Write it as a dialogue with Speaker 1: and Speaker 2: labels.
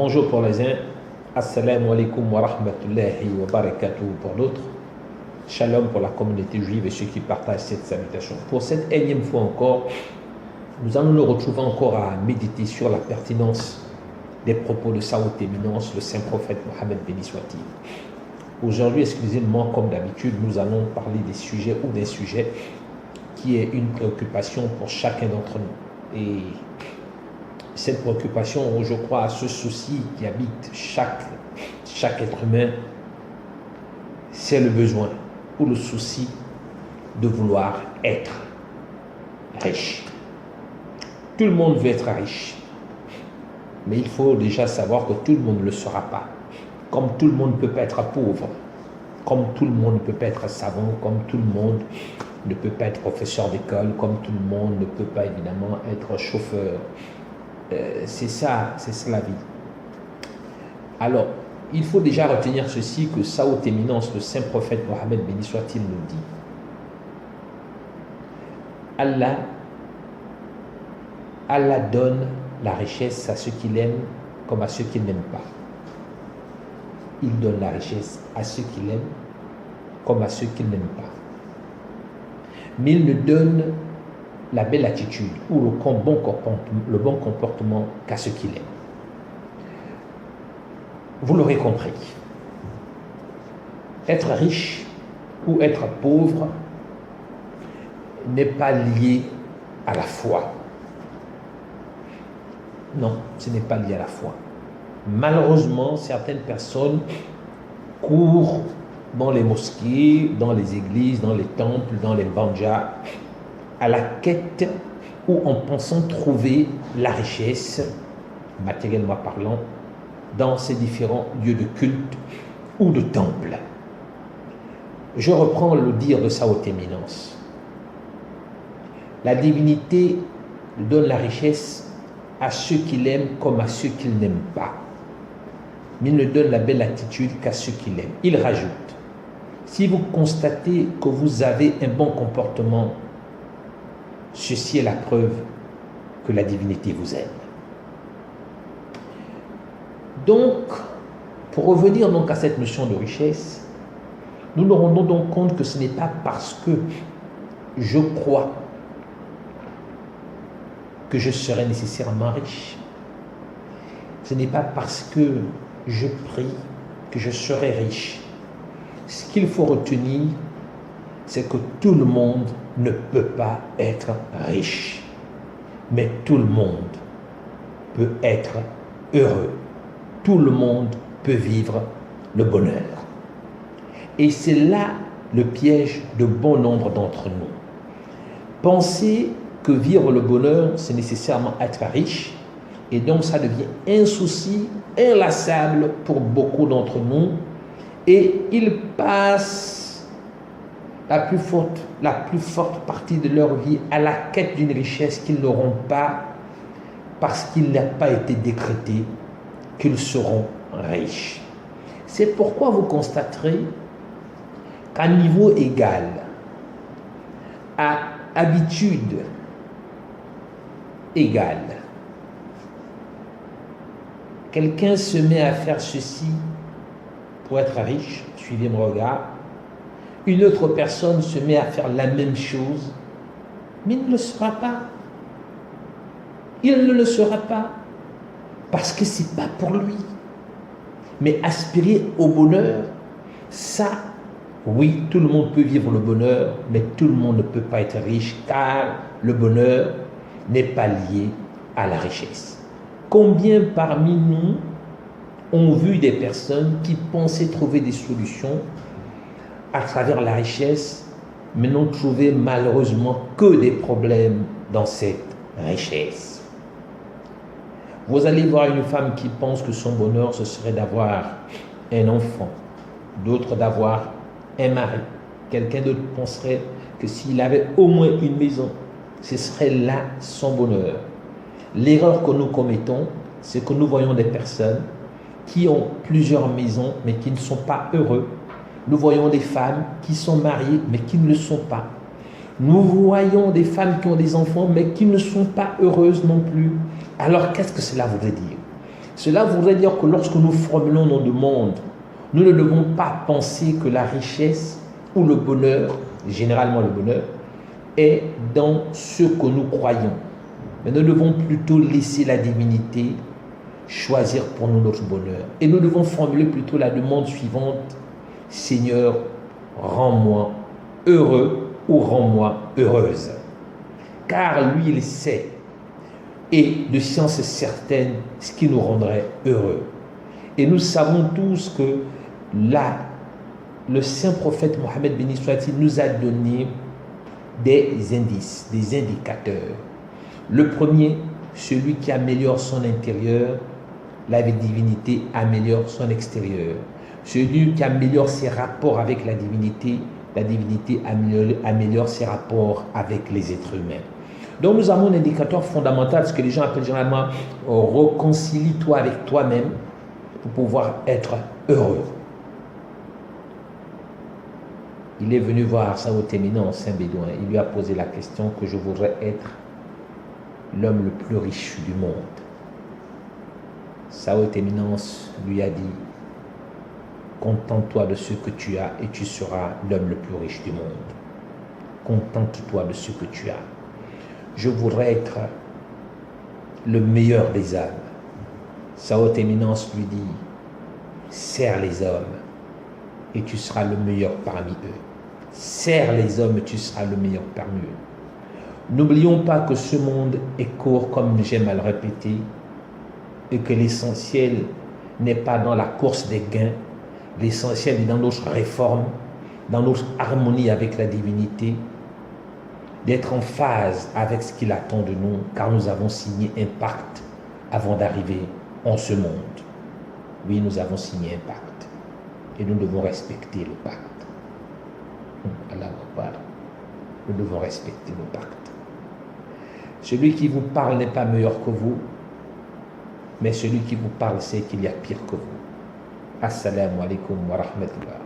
Speaker 1: Bonjour pour les uns, assalamu alaikum wa rahmatullahi wa barakatuh pour d'autres, shalom pour la communauté juive et ceux qui partagent cette salutation. Pour cette énième fois encore, nous allons nous retrouver encore à méditer sur la pertinence des propos de sa haute éminence, le saint prophète Mohammed béni soit-il. Aujourd'hui, exclusivement comme d'habitude, nous allons parler des sujets ou d'un sujet qui est une préoccupation pour chacun d'entre nous. Et cette préoccupation, je crois, à ce souci qui habite chaque être humain, c'est le besoin ou le souci de vouloir être riche. Tout le monde veut être riche, mais il faut déjà savoir que tout le monde ne le sera pas. Comme tout le monde ne peut pas être pauvre, comme tout le monde ne peut pas être savant, comme tout le monde ne peut pas être professeur d'école, comme tout le monde ne peut pas évidemment être chauffeur. C'est ça la vie. Alors, il faut déjà retenir ceci, que sa haute éminence, le saint prophète Mohammed béni soit-il, nous dit. Allah donne la richesse à ceux qu'il aime comme à ceux qu'il n'aime pas. Il donne la richesse à ceux qu'il aime comme à ceux qu'il n'aime pas. Mais il ne donne la belle attitude ou le bon comportement qu'à ceux qu'il aime. Vous l'aurez compris. Être riche ou être pauvre n'est pas lié à la foi. Non, ce n'est pas lié à la foi. Malheureusement, certaines personnes courent dans les mosquées, dans les églises, dans les temples, dans les bandjas, à la quête ou en pensant trouver la richesse, matériellement parlant, dans ces différents lieux de culte ou de temple. Je reprends le dire de sa haute éminence. La divinité donne la richesse à ceux qu'il aime comme à ceux qu'il n'aime pas. Mais il ne donne la belle attitude qu'à ceux qu'il aime. Il rajoute, si vous constatez que vous avez un bon comportement, ceci est la preuve que la divinité vous aime. Donc, pour revenir donc à cette notion de richesse, nous nous rendons donc compte que ce n'est pas parce que je crois que je serai nécessairement riche. Ce n'est pas parce que je prie que je serai riche. Ce qu'il faut retenir, c'est que tout le monde ne peut pas être riche, mais tout le monde peut être heureux. Tout le monde peut vivre le bonheur. Et c'est là le piège de bon nombre d'entre nous. Penser que vivre le bonheur, c'est nécessairement être riche, et donc ça devient un souci inlassable pour beaucoup d'entre nous, et ils passent la plus forte partie de leur vie à la quête d'une richesse qu'ils n'auront pas, parce qu'il n'a pas été décrété qu'ils seront riches. C'est pourquoi vous constaterez qu'à niveau égal, à habitude égale, quelqu'un se met à faire ceci pour être riche, suivez mon regard, une autre personne se met à faire la même chose, mais il ne le sera pas. Il ne le sera pas, parce que ce n'est pas pour lui. Mais aspirer au bonheur, ça, oui, tout le monde peut vivre le bonheur, mais tout le monde ne peut pas être riche, car le bonheur n'est pas lié à la richesse. Combien parmi nous ont vu des personnes qui pensaient trouver des solutions à travers la richesse, mais n'ont trouvé malheureusement que des problèmes dans cette richesse. Vous allez voir une femme qui pense que son bonheur, ce serait d'avoir un enfant, d'autres d'avoir un mari. Quelqu'un d'autre penserait que s'il avait au moins une maison, ce serait là son bonheur. L'erreur que nous commettons, c'est que nous voyons des personnes qui ont plusieurs maisons, mais qui ne sont pas heureux. Nous voyons des femmes qui sont mariées, mais qui ne le sont pas. Nous voyons des femmes qui ont des enfants, mais qui ne sont pas heureuses non plus. Alors, qu'est-ce que cela voudrait dire? Cela voudrait dire que lorsque nous formulons nos demandes, nous ne devons pas penser que la richesse ou le bonheur, généralement le bonheur, est dans ce que nous croyons. Mais nous devons plutôt laisser la divinité choisir pour nous notre bonheur. Et nous devons formuler plutôt la demande suivante: Seigneur, rends-moi heureux ou rends-moi heureuse. Car lui, il sait, et de science certaine, ce qui nous rendrait heureux. Et nous savons tous que là, le saint prophète Mohammed béni soit-il nous a donné des indices, des indicateurs. Le premier, celui qui améliore son intérieur, la divinité améliore son extérieur. Celui qui améliore ses rapports avec la divinité améliore ses rapports avec les êtres humains. Donc nous avons un indicateur fondamental, ce que les gens appellent généralement réconcilie-toi avec toi-même pour pouvoir être heureux. Il est venu voir Saout Éminence, un bédouin. Il lui a posé la question que je voudrais être l'homme le plus riche du monde. Saout Éminence lui a dit: contente-toi de ce que tu as et tu seras l'homme le plus riche du monde. Contente-toi de ce que tu as. Je voudrais être le meilleur des hommes. Saout Éminence lui dit: sers les hommes et tu seras le meilleur parmi eux. Sers les hommes et tu seras le meilleur parmi eux. N'oublions pas que ce monde est court, comme j'aime à le répéter, et que l'essentiel n'est pas dans la course des gains, l'essentiel est dans notre réforme, dans notre harmonie avec la divinité, d'être en phase avec ce qu'il attend de nous, car nous avons signé un pacte avant d'arriver en ce monde. Oui, nous avons signé un pacte et nous devons respecter le pacte. Allah Akbar. Nous devons respecter le pacte. Celui qui vous parle n'est pas meilleur que vous, mais celui qui vous parle sait qu'il y a pire que vous. Assalamu alaikum wa rahmatullah.